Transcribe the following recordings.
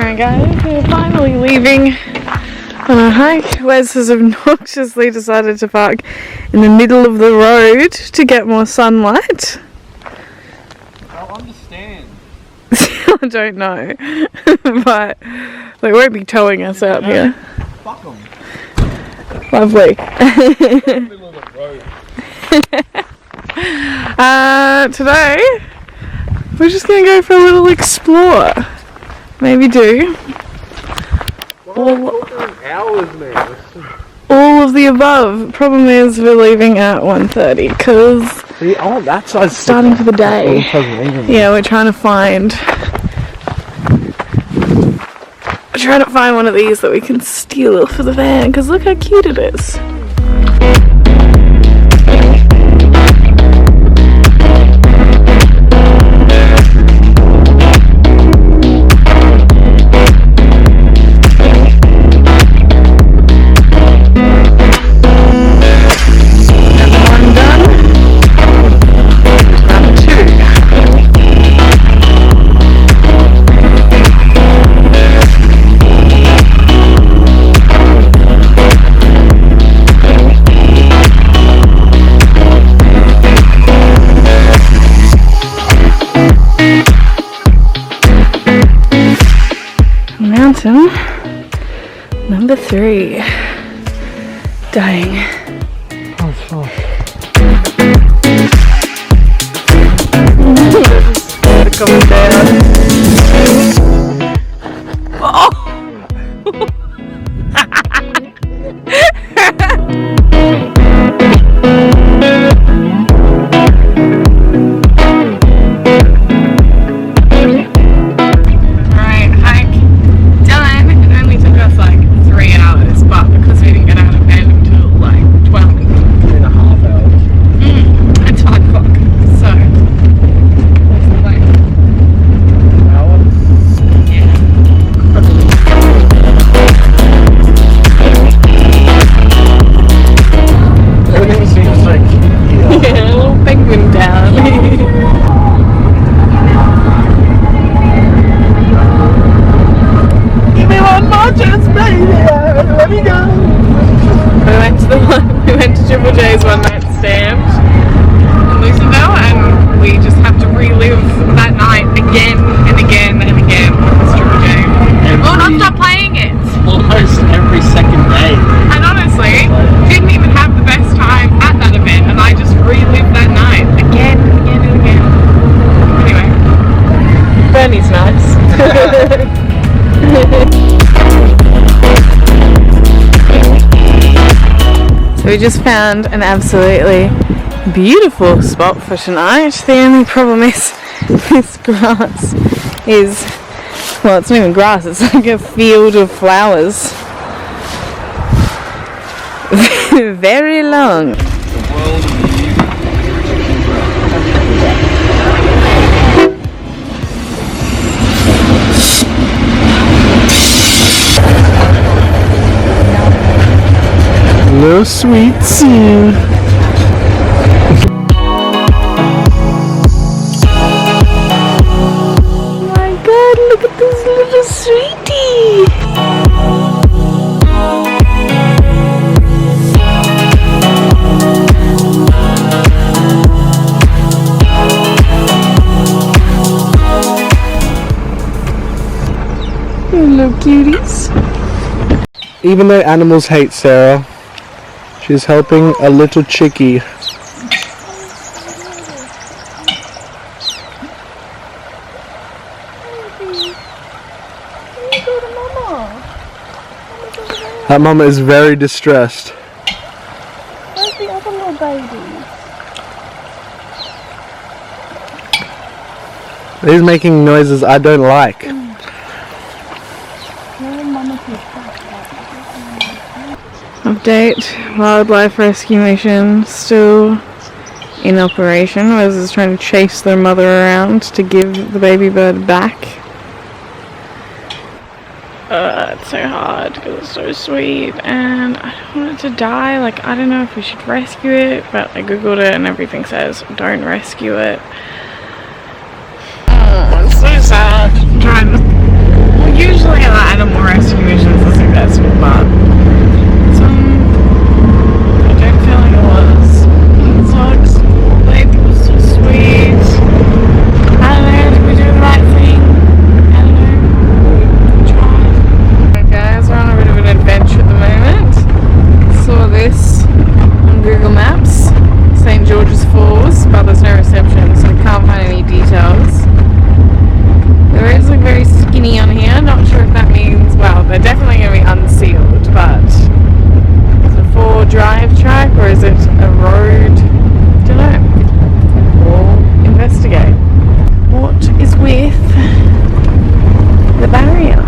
Alright guys, we're finally leaving on a hike. Wes has obnoxiously decided to park in the middle of the road to get more sunlight. I'll understand. I don't know, but they won't be towing us out here. Fuck them. Lovely. Middle of the road. Today we're just gonna go for a little explore. Maybe do Hours, man. all of the above. Problem is we're leaving at 1:30 because that side's starting for the day. Yeah, we're trying to find one of these that we can steal for the van, because look how cute it is. Mountain number 3. Dying. Oh, fuck. Coming down. Oh! We went to Triple J's one night stand in Luciville, and we just have to relive that night again and again and again. It's Triple J. We'll not stop playing it. Almost every second day. And honestly, didn't even have the best time at that event, and I just relived that night again and again and again. Anyway, Bernie's nice. So we just found an absolutely beautiful spot for tonight. The only problem is this grass is, well, it's not even grass, it's like a field of flowers. Very long. Little sweet scene. Oh my god, look at this little sweetie! Hello, cuties. Even though animals hate Sarah, she's helping a little chickie. That mama is very distressed. Where's the other little baby? He's making noises I don't like. Update, wildlife rescue mission still in operation. Wes is trying to chase their mother around to give the baby bird back. It's so hard because it's so sweet and I don't want it to die. Like, I don't know if we should rescue it, but I googled it and everything says don't rescue it. Oh, it's so sad. I'm trying to... Well, usually They're definitely going to be unsealed, but is it a 4-drive track or is it a road? Don't know. We'll investigate. What is with the barrier?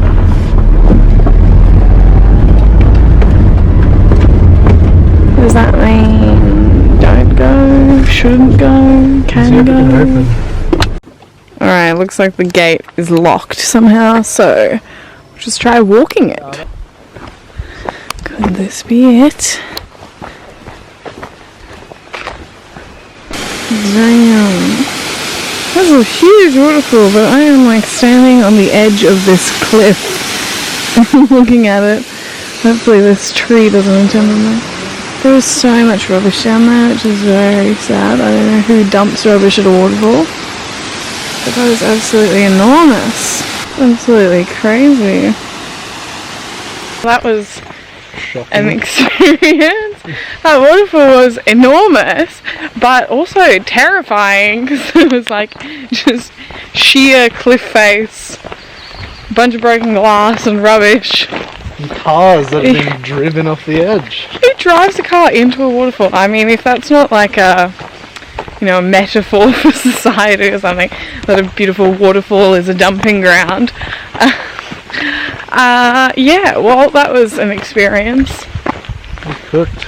Does that mean don't go, shouldn't go, can go? Alright, looks like the gate is locked somehow, so we'll just try walking it. Could this be it? Damn. That's a huge waterfall, but I am like standing on the edge of this cliff and looking at it. Hopefully this tree doesn't entangle me. There is so much rubbish down there, which is very sad. I don't know who dumps rubbish at a waterfall. But that is absolutely enormous. Absolutely crazy. That was an experience. That waterfall was enormous, but also terrifying because it was like just sheer cliff face, a bunch of broken glass and rubbish. And cars that have been driven off the edge. Who drives a car into a waterfall? I mean, if that's not like a, you know, a metaphor for society or something, that a beautiful waterfall is a dumping ground. Yeah, well, that was an experience. Cooked.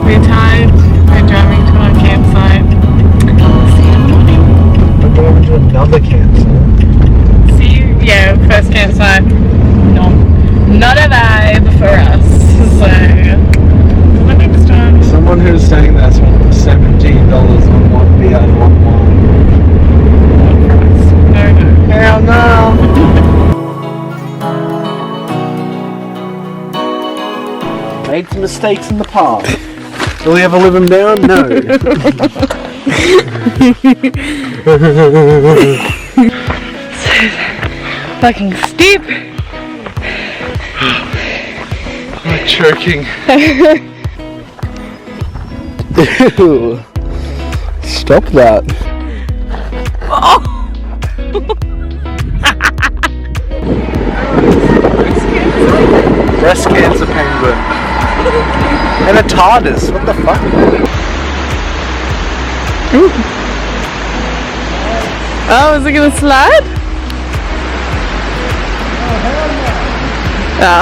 We're tired, we're driving to our campsite. See you in the morning. We're going to another campsite. See you, yeah, first campsite. Not a vibe for us, so what next time? Someone who's saying that's $17 on one beer and one wine. No. Hell no! Made some mistakes in the past. Will we ever live them down? No. Fucking steep. I'm choking. Ew. Stop that. Oh. Breast cancer penguin. And a TARDIS. What the fuck? Ooh. Oh, is it gonna slide? Oh, hell no.